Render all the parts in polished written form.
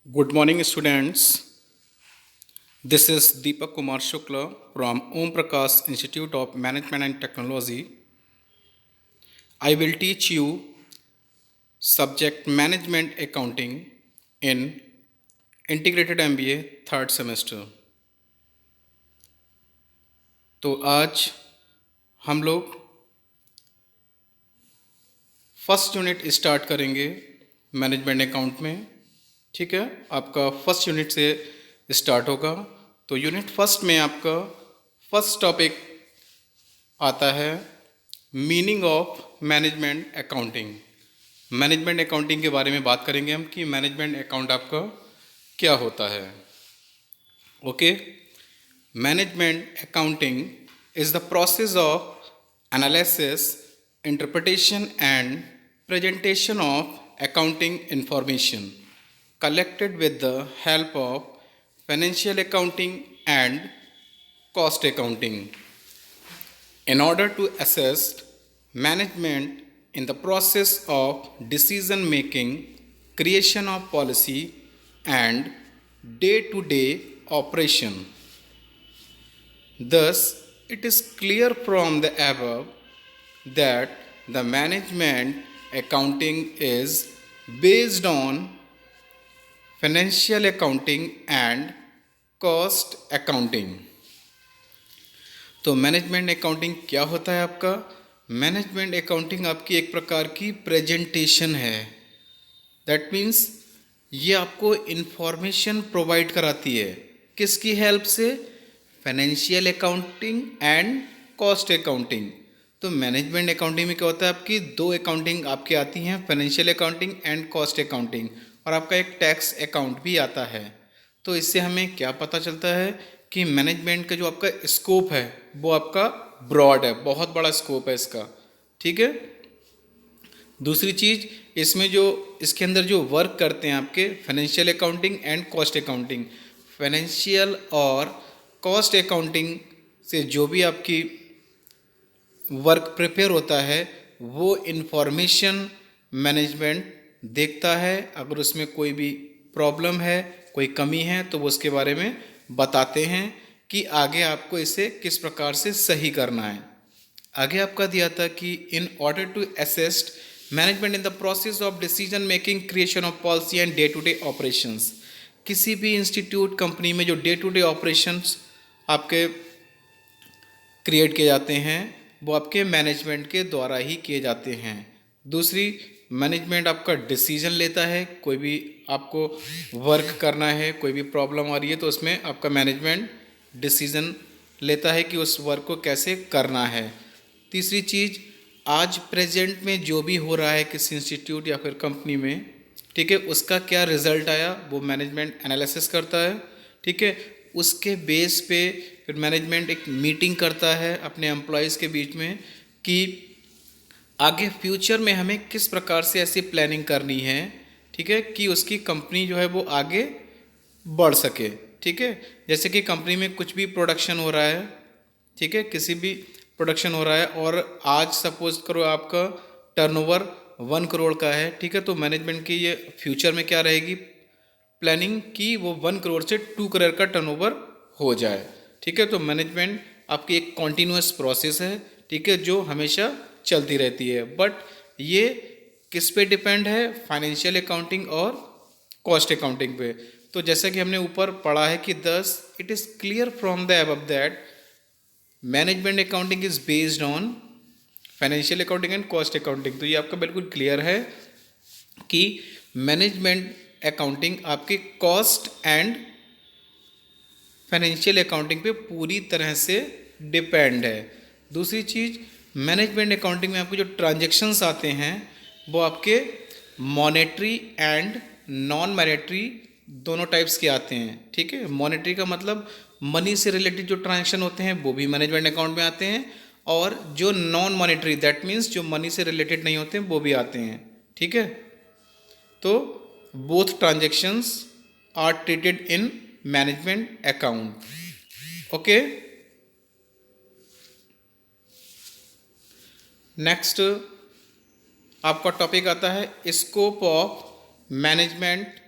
Good morning, students. This is Deepak Kumar Shukla from Om Prakash Institute of Management and Technology. I will teach you subject management accounting in integrated MBA third semester. तो आज हम लोग first unit start करेंगे management account में। ठीक है, आपका first unit से स्टार्ट होगा। तो यूनिट फर्स्ट में आपका फर्स्ट टॉपिक आता है meaning of management accounting. Management accounting के बारे में बात करेंगे हम कि मैनेजमेंट अकाउंट आपका क्या होता है। Okay, management accounting is the process of analysis, interpretation and presentation of accounting information collected with the help of financial accounting and cost accounting in order to assist management in the process of decision making, creation of policy and day-to-day operation. Thus, it is clear from the above that the management accounting is based on financial accounting and cost accounting. तो management accounting क्या होता है आपका? Management accounting आपकी एक प्रकार की presentation है। दैट मीन्स ये आपको इन्फॉर्मेशन प्रोवाइड कराती है। किसकी हेल्प से? Financial accounting and cost accounting. तो मैनेजमेंट अकाउंटिंग में क्या होता है, आपकी दो अकाउंटिंग आपकी आती हैं, financial accounting and cost accounting, और आपका एक टैक्स अकाउंट भी आता है। तो इससे हमें क्या पता चलता है कि मैनेजमेंट का जो आपका स्कोप है वो आपका ब्रॉड है, बहुत बड़ा स्कोप है इसका। ठीक है, दूसरी चीज़ इसमें जो इसके अंदर जो वर्क करते हैं आपके financial accounting and cost accounting, financial और कॉस्ट अकाउंटिंग से जो भी आपकी वर्क प्रिपेयर होता है वो इन्फॉर्मेशन मैनेजमेंट देखता है। अगर उसमें कोई भी प्रॉब्लम है, कोई कमी है, तो वो उसके बारे में बताते हैं कि आगे आपको इसे किस प्रकार से सही करना है। आगे आपका दिया था कि in order to assist management in the process of decision making, creation of policy and day to day operations. किसी भी इंस्टीट्यूट, कंपनी में जो डे टू डे ऑपरेशंस आपके क्रिएट किए जाते हैं वो आपके मैनेजमेंट के द्वारा ही किए जाते हैं। दूसरी, मैनेजमेंट आपका डिसीजन लेता है। कोई भी आपको वर्क करना है, कोई भी प्रॉब्लम आ रही है, तो उसमें आपका मैनेजमेंट डिसीजन लेता है कि उस वर्क को कैसे करना है। तीसरी चीज़, आज प्रेजेंट में जो भी हो रहा है किसी इंस्टीट्यूट या फिर कंपनी में, ठीक है, उसका क्या रिजल्ट आया वो मैनेजमेंट एनालिसिस करता है। ठीक है, उसके बेस पे फिर मैनेजमेंट एक मीटिंग करता है अपने एम्प्लॉयज़ के बीच में कि आगे फ्यूचर में हमें किस प्रकार से ऐसी प्लानिंग करनी है, ठीक है, कि उसकी कंपनी जो है वो आगे बढ़ सके। ठीक है, जैसे कि कंपनी में कुछ भी प्रोडक्शन हो रहा है, ठीक है, किसी भी प्रोडक्शन हो रहा है और आज सपोज करो आपका टर्नओवर 1 करोड़ का है, ठीक है, तो मैनेजमेंट की ये फ्यूचर में क्या रहेगी प्लानिंग कि वो 1 करोड़ से 2 करोड़ का टर्नओवर हो जाए। ठीक है, तो मैनेजमेंट आपकी एक कॉन्टीन्यूअस प्रोसेस है, ठीक है, जो हमेशा चलती रहती है। बट ये किस पे डिपेंड है? फाइनेंशियल अकाउंटिंग और कॉस्ट अकाउंटिंग पे। तो जैसा कि हमने ऊपर पढ़ा है कि thus it is clear from the above that management accounting is based on financial accounting and cost accounting. तो ये आपका बिल्कुल क्लियर है कि मैनेजमेंट अकाउंटिंग आपके कॉस्ट एंड फाइनेंशियल अकाउंटिंग पे पूरी तरह से डिपेंड है। दूसरी चीज़, मैनेजमेंट अकाउंटिंग में आपको जो ट्रांजैक्शंस आते हैं वो आपके मॉनेटरी एंड नॉन मॉनेटरी दोनों टाइप्स के आते हैं। ठीक है, मॉनेटरी का मतलब मनी से रिलेटेड जो ट्रांजैक्शन होते हैं वो भी मैनेजमेंट अकाउंट में आते हैं, और जो नॉन मॉनेटरी दैट मीन्स जो मनी से रिलेटेड नहीं होते हैं वो भी आते हैं। ठीक है, तो both transactions are treated in management account. Okay, next आपका टॉपिक आता है स्कोप ऑफ मैनेजमेंट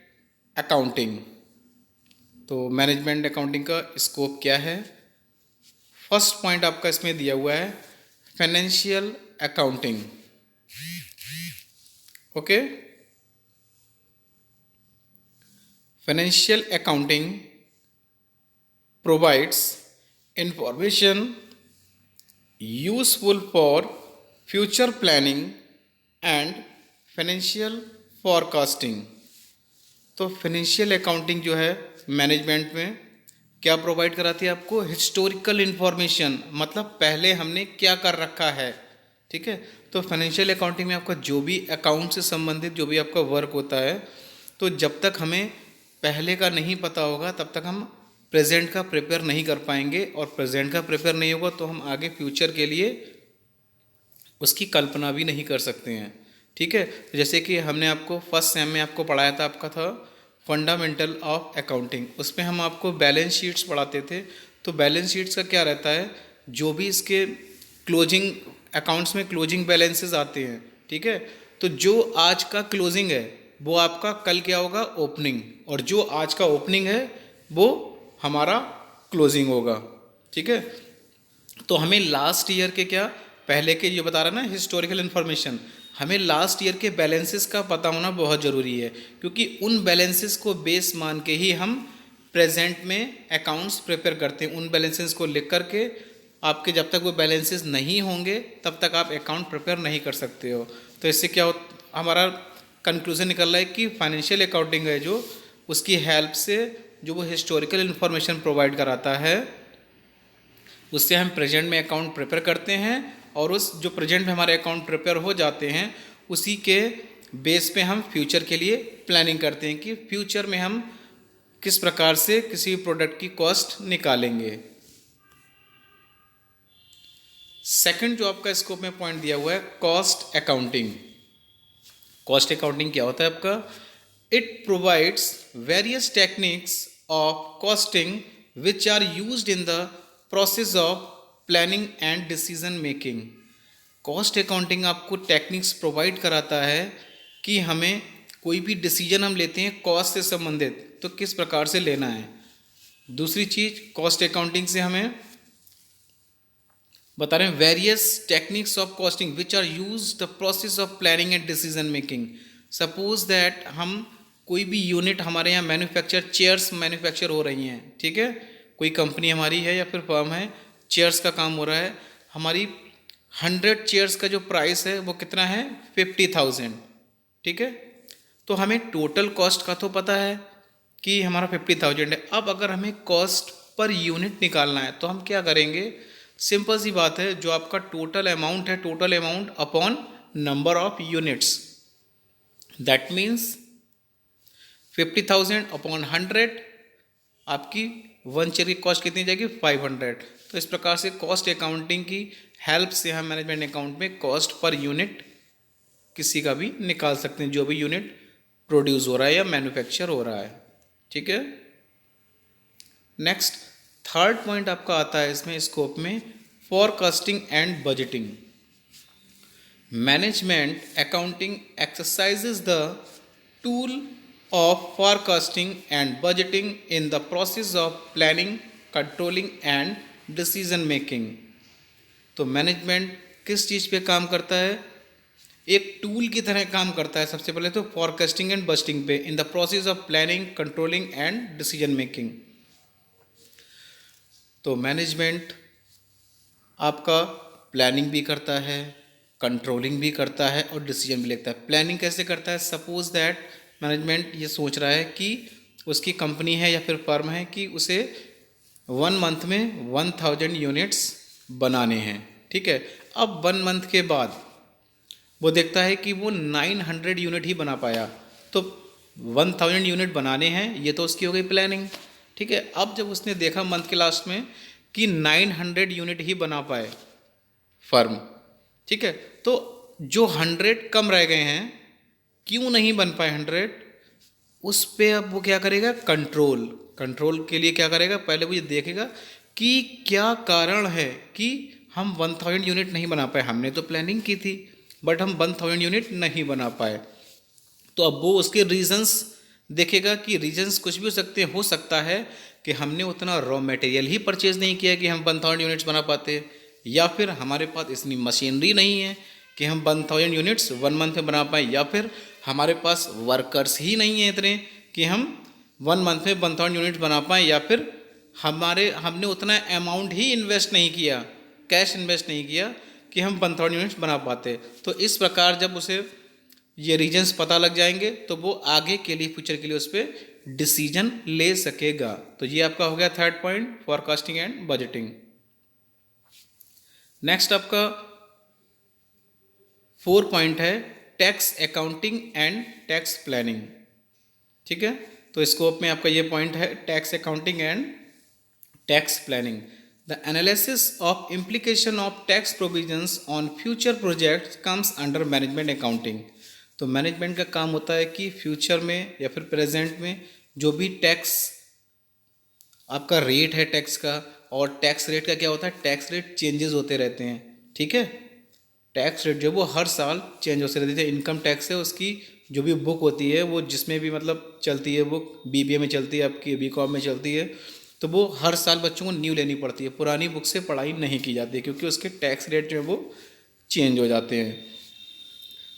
अकाउंटिंग। तो मैनेजमेंट अकाउंटिंग का स्कोप क्या है? फर्स्ट पॉइंट आपका इसमें दिया हुआ है financial accounting. Okay, financial accounting provides information useful for future planning and financial forecasting। तो फाइनेंशियल अकाउंटिंग जो है मैनेजमेंट में क्या प्रोवाइड कराती है आपको? हिस्टोरिकल इन्फॉर्मेशन, मतलब पहले हमने क्या कर रखा है। ठीक है, तो फाइनेंशियल अकाउंटिंग में आपका जो भी अकाउंट से संबंधित जो भी आपका वर्क होता है, तो जब तक हमें पहले का नहीं पता होगा तब तक हम प्रेजेंट का प्रिपेयर नहीं कर पाएंगे, और प्रेजेंट का प्रिपेयर नहीं होगा तो हम आगे फ्यूचर के लिए उसकी कल्पना भी नहीं कर सकते हैं। ठीक है, जैसे कि हमने आपको फर्स्ट सेम में आपको पढ़ाया था, आपका था फंडामेंटल ऑफ अकाउंटिंग। उसमें हम आपको बैलेंस शीट्स पढ़ाते थे। तो बैलेंस शीट्स का क्या रहता है? जो भी इसके क्लोजिंग अकाउंट्स में क्लोजिंग बैलेंसेस आते हैं, ठीक है, तो जो आज का क्लोजिंग है वो आपका कल क्या होगा? ओपनिंग, और जो आज का ओपनिंग है वो हमारा क्लोजिंग होगा। ठीक है, तो हमें लास्ट ईयर के क्या पहले के ये बता रहा ना हिस्टोरिकल इन्फॉर्मेशन, हमें लास्ट ईयर के बैलेंसेस का पता होना बहुत ज़रूरी है, क्योंकि उन बैलेंसेस को बेस मान के ही हम प्रेजेंट में अकाउंट्स प्रिपेयर करते हैं। उन बैलेंसेस को लिख करके आपके जब तक वो बैलेंसेस नहीं होंगे तब तक आप अकाउंट प्रिपेयर नहीं कर सकते हो। तो इससे क्या हो, हमारा कंक्लूजन निकल रहा है कि फाइनेंशियल अकाउंटिंग है जो उसकी हेल्प से जो वो हिस्टोरिकल इन्फॉर्मेशन प्रोवाइड कराता है, उससे हम प्रेजेंट में अकाउंट प्रिपेयर करते हैं, और उस जो प्रेजेंट में हमारे अकाउंट प्रिपेयर हो जाते हैं उसी के बेस पे हम फ्यूचर के लिए प्लानिंग करते हैं कि फ्यूचर में हम किस प्रकार से किसी प्रोडक्ट की कॉस्ट निकालेंगे। सेकंड जो आपका स्कोप में पॉइंट दिया हुआ है कॉस्ट अकाउंटिंग। कॉस्ट अकाउंटिंग क्या होता है आपका? It provides various techniques of costing which are used in the process of planning and decision making. Cost accounting आपको टेक्निक्स प्रोवाइड कराता है कि हमें कोई भी डिसीजन हम लेते हैं कॉस्ट से संबंधित तो किस प्रकार से लेना है। दूसरी चीज कॉस्ट अकाउंटिंग से हमें बता रहे हैं various techniques of costing which are use the process of planning and decision making. Suppose that हम कोई भी यूनिट हमारे यहाँ मैन्युफैक्चर चेयर्स मैन्युफैक्चर हो रही हैं, ठीक है, कोई कंपनी हमारी है या फिर फर्म है, चेयर्स का काम हो रहा है, हमारी 100 चेयर्स का जो प्राइस है वो कितना है? 50,000। ठीक है, तो हमें टोटल कॉस्ट का तो पता है कि हमारा 50,000 है। अब अगर हमें कॉस्ट पर यूनिट निकालना है तो हम क्या करेंगे? सिंपल सी बात है, जो आपका टोटल अमाउंट है, total amount upon number of units, that means 50,000 upon 100, आपकी वन चेयर की कॉस्ट कितनी जाएगी? 500। तो इस प्रकार से कॉस्ट अकाउंटिंग की हेल्प से हम मैनेजमेंट अकाउंट में कॉस्ट पर यूनिट किसी का भी निकाल सकते हैं, जो भी यूनिट प्रोड्यूस हो रहा है या मैन्युफैक्चर हो रहा है। ठीक है, नेक्स्ट थर्ड पॉइंट आपका आता है इसमें स्कोप में forecasting and budgeting. Management accounting exercises the tool of forecasting and budgeting in the process of planning, controlling and decision making। तो मैनेजमेंट किस चीज़ पे काम करता है? एक टूल की तरह काम करता है। सबसे पहले तो फोरकास्टिंग एंड बजटिंग पे इन the process of planning, controlling and decision making. तो मैनेजमेंट आपका प्लानिंग भी करता है, कंट्रोलिंग भी करता है और डिसीजन भी लेता है। प्लानिंग कैसे करता है? सपोज दैट मैनेजमेंट ये सोच रहा है कि उसकी कंपनी है या फिर फर्म है कि उसे 1 मंथ में 1000 यूनिट्स बनाने हैं। ठीक है, अब 1 मंथ के बाद वो देखता है कि वो 900 यूनिट ही बना पाया, तो 1000 यूनिट बनाने हैं, ये तो उसकी हो गई प्लानिंग। ठीक है, अब जब उसने देखा मंथ के लास्ट में कि 900 यूनिट ही बना पाए फर्म, ठीक है, तो जो 100 कम रह गए हैं, क्यों नहीं बन पाए 100, उस पे अब वो क्या करेगा? कंट्रोल के लिए क्या करेगा? पहले वो ये देखेगा कि क्या कारण है कि हम 1000 यूनिट नहीं बना पाए। हमने तो प्लानिंग की थी बट हम 1000 यूनिट नहीं बना पाए। तो अब वो उसके रीजंस देखेगा कि रीजंस कुछ भी हो सकते हैं। हो सकता है कि हमने उतना रॉ मटेरियल ही परचेज नहीं किया कि हम 1000 यूनिट्स बना पाते, या फिर हमारे पास इतनी मशीनरी नहीं है कि हम 1000 यूनिट्स 1 मंथ में बना पाएँ, या फिर हमारे पास वर्कर्स ही नहीं हैं इतने कि हम 1 मंथ में 1000 यूनिट्स बना पाएँ, या फिर हमने उतना अमाउंट ही इन्वेस्ट नहीं किया, कैश इन्वेस्ट नहीं किया कि हम 1000 यूनिट्स बना पाते। तो इस प्रकार जब उसे ये रीजन्स पता लग जाएंगे तो वो आगे के लिए, फ्यूचर के लिए उस पर डिसीजन ले सकेगा। तो ये आपका हो गया third point, forecasting and budgeting. Next आपका 4 पॉइंट है tax accounting and tax planning. ठीक है, तो स्कोप में आपका ये पॉइंट है tax accounting and tax planning. The analysis of implication of tax provisions on future projects comes under management accounting. तो मैनेजमेंट का काम होता है कि फ्यूचर में या फिर प्रेजेंट में जो भी टैक्स आपका रेट है टैक्स का, और टैक्स रेट का क्या होता है, टैक्स रेट चेंजेस होते रहते हैं। ठीक है, टैक्स रेट जो वो हर साल चेंज होते रहते हैं। इनकम टैक्स है उसकी जो भी बुक होती है, वो जिसमें भी मतलब चलती है बुक, बीबीए में चलती है, आपकी बीकॉम में चलती है, तो वो हर साल बच्चों को न्यू लेनी पड़ती है। पुरानी बुक से पढ़ाई नहीं की जाती है क्योंकि उसके टैक्स रेट जो है वो चेंज हो जाते हैं।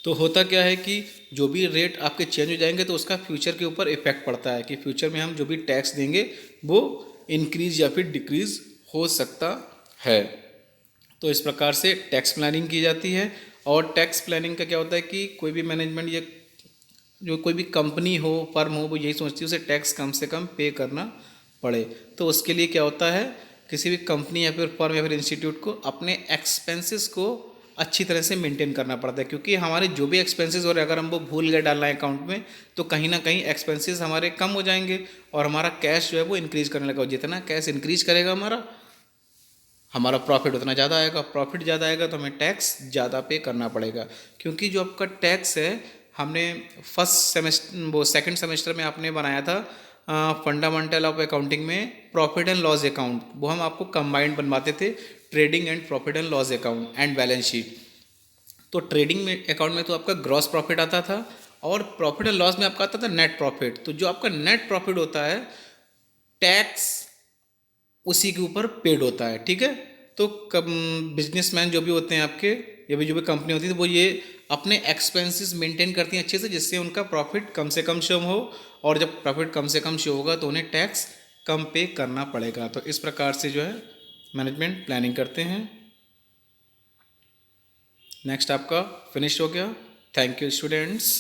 तो होता क्या है कि जो भी रेट आपके चेंज हो जाएंगे तो उसका फ्यूचर के ऊपर इफेक्ट पड़ता है कि फ्यूचर में हम जो भी टैक्स देंगे वो इंक्रीज या फिर डिक्रीज हो सकता है। तो इस प्रकार से टैक्स प्लानिंग की जाती है। और टैक्स प्लानिंग का क्या होता है कि कोई भी मैनेजमेंट या जो कोई भी कंपनी हो, फर्म हो, वो यही सोचती है उसे टैक्स कम से कम पे करना पड़े। तो उसके लिए क्या होता है, किसी भी कंपनी या फिर फर्म या फिर इंस्टीट्यूट को अपने एक्सपेंसेस को अच्छी तरह से मेंटेन करना पड़ता है, क्योंकि हमारे जो भी एक्सपेंसेस हो रहे हैं अगर हम वो भूल गए डालना है अकाउंट में तो कहीं ना कहीं एक्सपेंसेस हमारे कम हो जाएंगे और हमारा कैश जो है वो इंक्रीज करने लगा। जितना कैश इंक्रीज करेगा हमारा प्रॉफिट उतना ज़्यादा आएगा, प्रॉफिट ज़्यादा आएगा तो हमें टैक्स ज़्यादा पे करना पड़ेगा। क्योंकि जो आपका टैक्स है, हमने फर्स्ट सेमेस्टर वो सेकंड सेमेस्टर में आपने बनाया था फंडामेंटल ऑफ अकाउंटिंग में प्रॉफिट एंड लॉस अकाउंट, वो हम आपको कंबाइंड बनवाते थे, trading and profit and loss account and balance sheet. तो ट्रेडिंग में अकाउंट में तो आपका ग्रॉस प्रॉफिट आता था और प्रॉफिट एंड लॉस में आपका आता था नेट प्रॉफिट। तो जो आपका नेट प्रॉफिट होता है टैक्स उसी के ऊपर पेड होता है। ठीक है, तो बिजनेसमैन जो भी होते हैं आपके या भी जो भी कंपनी होती है वो ये अपने एक्सपेंसेस मेंटेन करती हैं अच्छे से, जिससे उनका प्रॉफिट कम से कम शो हो, और जब प्रॉफिट कम से कम शो होगा तो उन्हें टैक्स कम पे करना पड़ेगा। तो इस प्रकार से जो है मैनेजमेंट प्लानिंग करते हैं। नेक्स्ट आपका फिनिश हो गया। Thank you students.